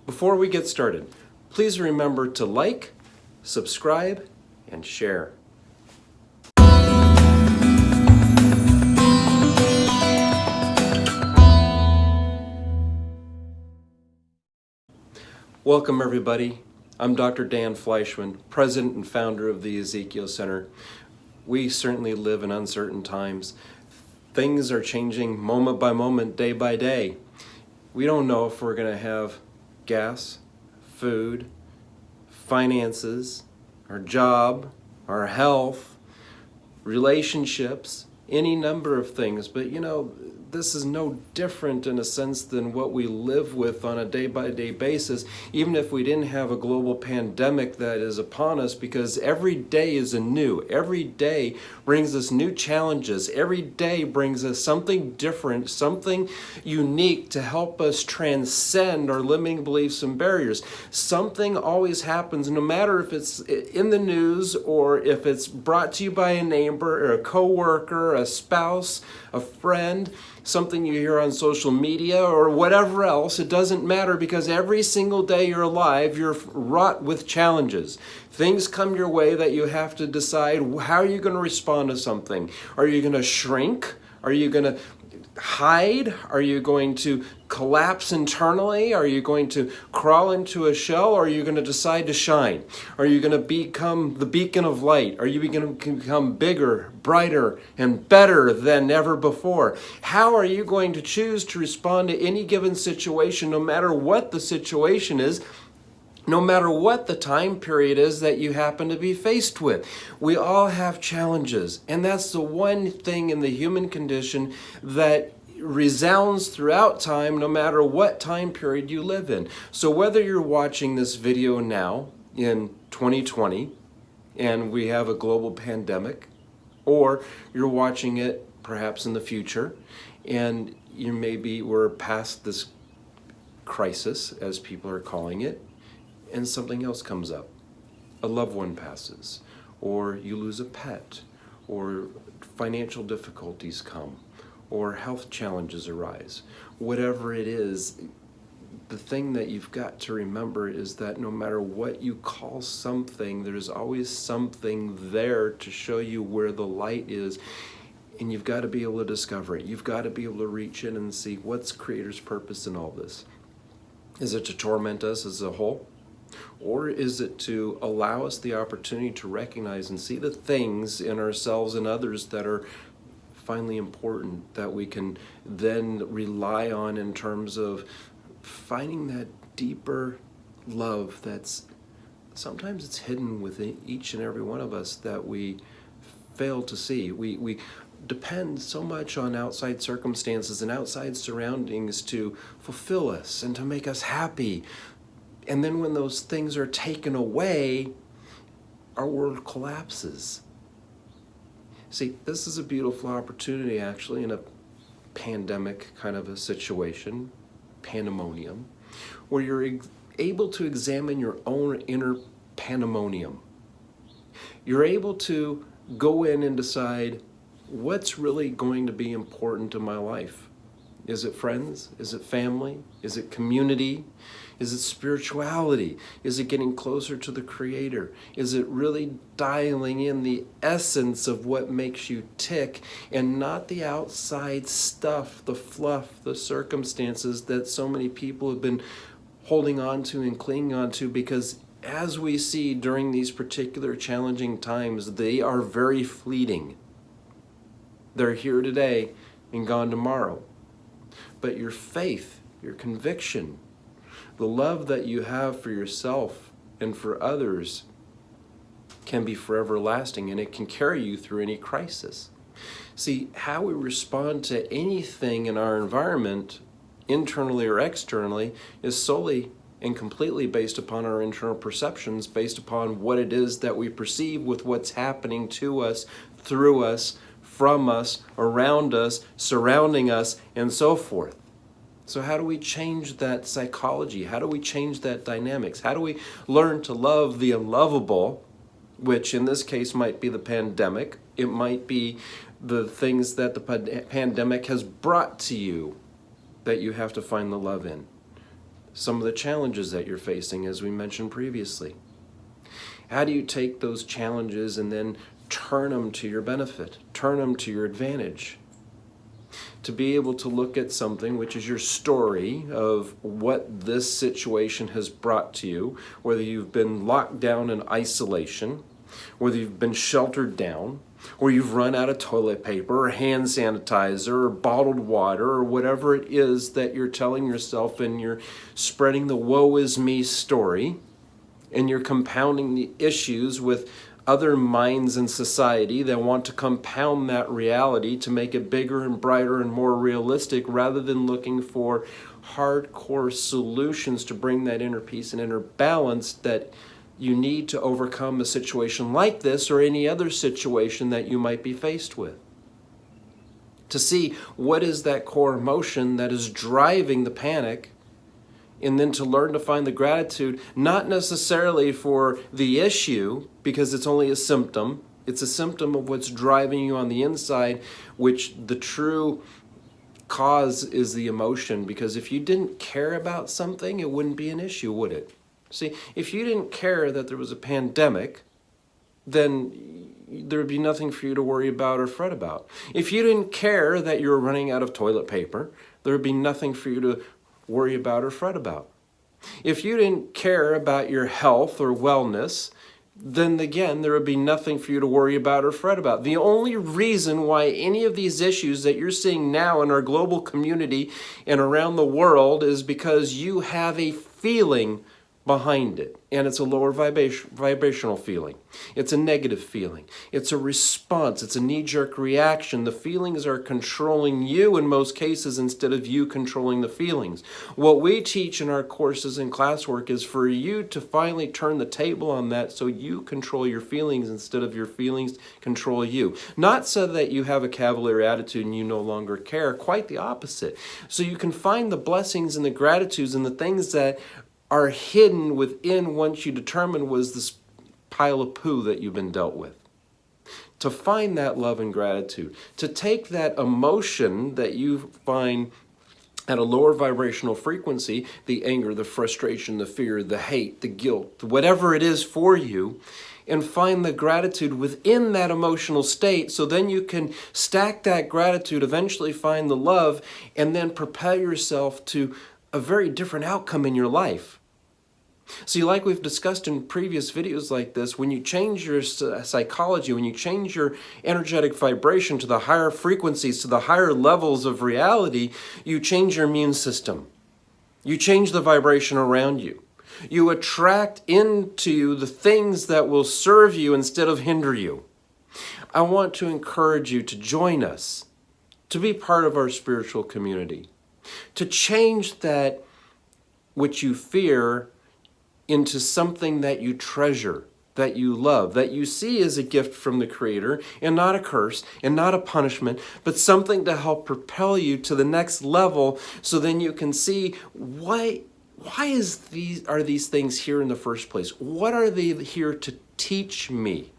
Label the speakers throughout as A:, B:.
A: Before we get started, please remember to like, subscribe, and share. Welcome everybody. I'm Dr. Dan Fleischman, President and founder of the Ezekiel Center. We certainly live in uncertain times. Things are changing moment by moment, day by day. We don't know if we're going to have gas, food, finances, our job, our health, relationships, any number of things. But you know, this is no different in a sense than what we live with on a day-by-day basis, even if we didn't have a global pandemic that is upon us, because every day is anew. Every day brings us new challenges. Every day brings us something different, something unique to help us transcend our limiting beliefs and barriers. Something always happens, no matter if it's in the news or if it's brought to you by a neighbor or a coworker, a spouse, a friend, something you hear on social media or whatever else. It doesn't matter, because every single day you're alive, you're wrought with challenges. Things come your way that you have to decide, how are you going to respond to something? Are you going to shrink? Are you going to hide? Are you going to collapse internally? Are you going to crawl into a shell? Or are you going to decide to shine? Are you going to become the beacon of light? Are you going to become bigger, brighter, and better than ever before? How are you going to choose to respond to any given situation, no matter what the situation is, no matter what the time period is that you happen to be faced with? We all have challenges, and that's the one thing in the human condition that resounds throughout time, no matter what time period you live in. So whether you're watching this video now in 2020 and we have a global pandemic, or you're watching it perhaps in the future and we're past this crisis, as people are calling it, and something else comes up. A loved one passes, or you lose a pet, or financial difficulties come, or health challenges arise. Whatever it is, the thing that you've got to remember is that no matter what you call something, there's always something there to show you where the light is, and you've got to be able to discover it. You've got to be able to reach in and see what's Creator's purpose in all this. Is it to torment us as a whole? Or is it to allow us the opportunity to recognize and see the things in ourselves and others that are finally important, that we can then rely on in terms of finding that deeper love that's sometimes it's hidden within each and every one of us that we fail to see. We depend so much on outside circumstances and outside surroundings to fulfill us and to make us happy. And then when those things are taken away, our world collapses. See, this is a beautiful opportunity actually in a pandemic kind of a situation, pandemonium, where you're able to examine your own inner pandemonium. You're able to go in and decide what's really going to be important in my life. Is it friends? Is it family? Is it community? Is it spirituality? Is it getting closer to the Creator? Is it really dialing in the essence of what makes you tick and not the outside stuff, the fluff, the circumstances that so many people have been holding on to and clinging on to? Because as we see during these particular challenging times, they are very fleeting. They're here today and gone tomorrow. But your faith, your conviction, the love that you have for yourself and for others can be forever lasting, and it can carry you through any crisis. See, how we respond to anything in our environment, internally or externally, is solely and completely based upon our internal perceptions, based upon what it is that we perceive with what's happening to us, through us, from us, around us, surrounding us, and so forth. So how do we change that psychology? How do we change that dynamics? How do we learn to love the unlovable, which in this case might be the pandemic? It might be the things that the pandemic has brought to you that you have to find the love in. some of the challenges that you're facing, as we mentioned previously. How do you take those challenges and then turn them to your benefit, turn them to your advantage? To be able to look at something, which is your story of what this situation has brought to you, whether you've been locked down in isolation, whether you've been sheltered down, or you've run out of toilet paper or hand sanitizer or bottled water or whatever it is that you're telling yourself, and you're spreading the woe is me story, and you're compounding the issues with other minds in society that want to compound that reality to make it bigger and brighter and more realistic, rather than looking for hardcore solutions to bring that inner peace and inner balance that you need to overcome a situation like this or any other situation that you might be faced with. To see what is that core emotion that is driving the panic, and then to learn to find the gratitude, not necessarily for the issue, because it's only a symptom. It's a symptom of what's driving you on the inside, which the true cause is the emotion. Because if you didn't care about something, it wouldn't be an issue, would it? See, if you didn't care that there was a pandemic, then there would be nothing for you to worry about or fret about. If you didn't care that you were running out of toilet paper, there would be nothing for you to worry about or fret about. If you didn't care about your health or wellness, then again, there would be nothing for you to worry about or fret about. The only reason why any of these issues that you're seeing now in our global community and around the world is because you have a feeling behind it, and it's a lower vibrational feeling. It's a negative feeling. It's a response. It's a knee-jerk reaction. The feelings are controlling you in most cases instead of you controlling the feelings. What we teach in our courses and classwork is for you to finally turn the table on that, so you control your feelings instead of your feelings control you. Not so that you have a cavalier attitude and you no longer care, quite the opposite. So you can find the blessings and the gratitudes and the things that are hidden within once you determine was this pile of poo that you've been dealt with. To find that love and gratitude, to take that emotion that you find at a lower vibrational frequency, the anger, the frustration, the fear, the hate, the guilt, whatever it is for you, and find the gratitude within that emotional state, so then you can stack that gratitude, eventually find the love, and then propel yourself to a very different outcome in your life. See, like we've discussed in previous videos like this, when you change your psychology, when you change your energetic vibration to the higher frequencies, to the higher levels of reality, you change your immune system. You change the vibration around you. You attract into you the things that will serve you instead of hinder you. I want to encourage you to join us, to be part of our spiritual community, to change that which you fear into something that you treasure, that you love, that you see as a gift from the Creator, and not a curse, and not a punishment, but something to help propel you to the next level, so then you can see why are these things here in the first place? What are they here to teach me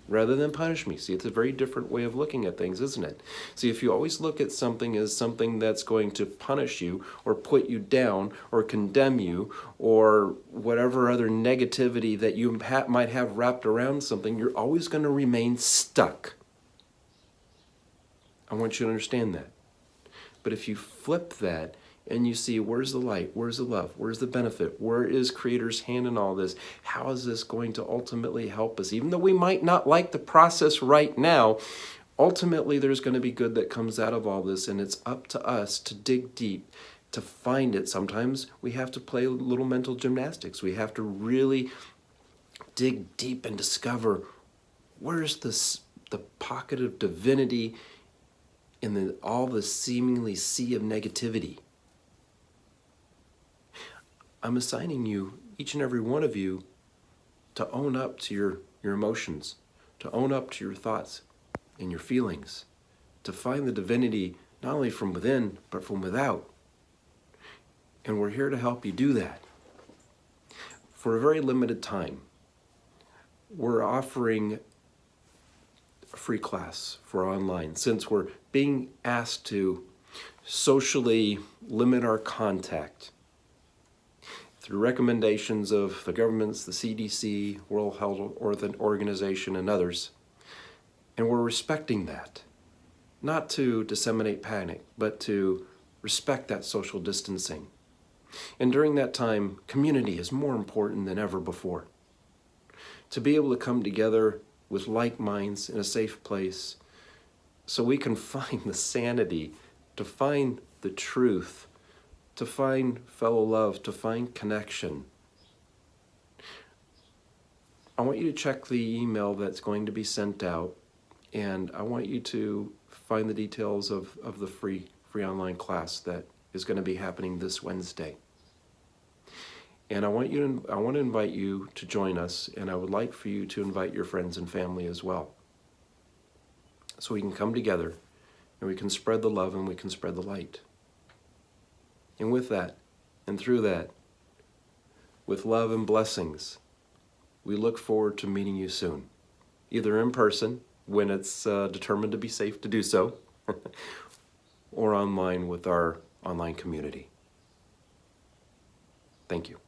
A: rather than punish me? See, it's a very different way of looking at things, isn't it? See, if you always look at something as something that's going to punish you or put you down or condemn you or whatever other negativity that you might have wrapped around something, you're always going to remain stuck. I want you to understand that. But if you flip that and you see, where's the light, where's the love, where's the benefit, where is Creator's hand in all this, how is this going to ultimately help us? Even though we might not like the process right now, ultimately there's going to be good that comes out of all this, and it's up to us to dig deep, to find it. Sometimes we have to play a little mental gymnastics. We have to really dig deep and discover where's the pocket of divinity in all the seemingly sea of negativity. I'm assigning you, each and every one of you, to own up to your emotions, to own up to your thoughts and your feelings, to find the divinity not only from within, but from without. And we're here to help you do that. For a very limited time, we're offering a free class for online, since we're being asked to socially limit our contact. through recommendations of the governments, the CDC, World Health Organization, and others. And we're respecting that, not to disseminate panic, but to respect that social distancing. And during that time, community is more important than ever before. To be able to come together with like minds in a safe place so we can find the sanity, to find the truth, to find fellow love, to find connection. I want you to check the email that's going to be sent out, and I want you to find the details of the free online class that is going to be happening this Wednesday. And I want to invite you to join us, and I would like for you to invite your friends and family as well. So we can come together and we can spread the love and we can spread the light. And with that, and through that, with love and blessings, we look forward to meeting you soon, either in person when it's determined to be safe to do so, or online with our online community. Thank you.